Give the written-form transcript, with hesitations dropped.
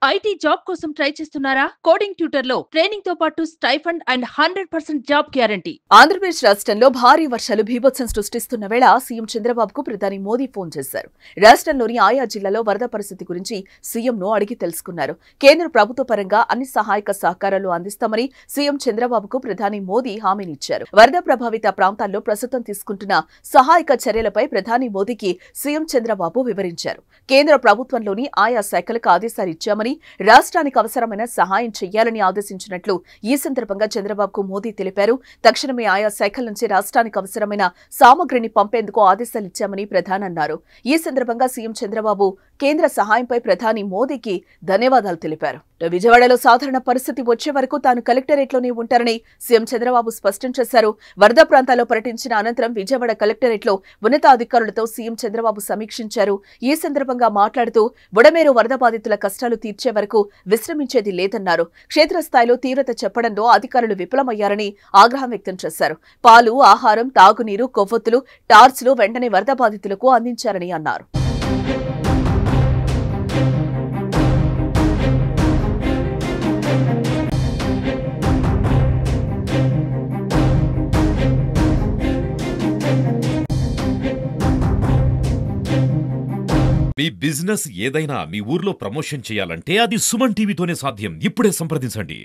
IT job కోసం try చేస్తున్నారా? Coding ట్యూటర్లో training తో పాటు stipend and 100% job guarantee. Andhra Pradesh రాష్ట్రంలో భారీ వర్షాలు బీభత్సం సృష్టిస్తున్న వేళ సీఎం చంద్రబాబుకు ప్రధాని మోదీ ఫోన్ చేశారు. రాష్ట్రంలోని ఆయా జిల్లాలో వరద పరిస్థితి గురించి సీఎంను అడిగి తెలుసుకున్నారు. కేంద్ర ప్రభుత్వ పరంగా అన్ని సహాయక సహకారాలు అందిస్తామని సీఎం చంద్రబాబుకు ప్రధాని మోదీ హామీనిచ్చారు. వరద ప్రభావిత ప్రాంతాల్లో ప్రస్తుతం తీసుకుంటున్న సహాయక చర్యలపై ప్రధాని మోదీకి సీఎం చంద్రబాబు వివరించారు. కేంద్ర ప్రభుత్వంలోని ఆయా శాఖలకు ఆదేశాలు ఇచ్చామని, రాష్ట్రానికి అవసరమైన సహాయం చేయాలని ఆదేశించినట్లు ఈ సందర్భంగా చంద్రబాబుకు మోదీ తెలిపారు. తక్షణమే ఆయా శాఖల నుంచి రాష్ట్రానికి అవసరమైన సామగ్రిని పంపేందుకు ఆదేశాలిచ్చామని ప్రధాని అన్నారు. ఈ సందర్భంగా సీఎం చంద్రబాబు కేంద్ర సహాయంపై ప్రధాని మోదీకి ధన్యవాదాలు తెలిపారు. విజయవాడలో సాధారణ పరిస్థితి వచ్చే వరకు తాను కలెక్టరేట్లోనే ఉంటారని సీఎం చంద్రబాబు స్పష్టం చేశారు. వరద ప్రాంతాల్లో పర్యటించిన అనంతరం విజయవాడ కలెక్టరేట్లో ఉన్నతాధికారులతో సీఎం చంద్రబాబు సమీక్షించారు. ఈ సందర్భంగా మాట్లాడుతూ బుడమేరు వరద బాధితుల కష్టాలు తీర్చే వరకు విశ్రమించేది లేదన్నారు. క్షేత్రస్థాయిలో తీవ్రత చెప్పడంలో అధికారులు విఫలమయ్యారని ఆగ్రహం వ్యక్తం చేశారు. పాలు, ఆహారం, తాగునీరు, కొవ్వొత్తులు, టార్చ్లు వెంటనే వరద బాధితులకు అందించారని అన్నారు. మీ బిజినెస్ ఏదైనా మీ ఊర్లో ప్రమోషన్ చేయాలంటే అది సుమన్ టీవీతోనే సాధ్యం. ఇప్పుడే సంప్రదించండి.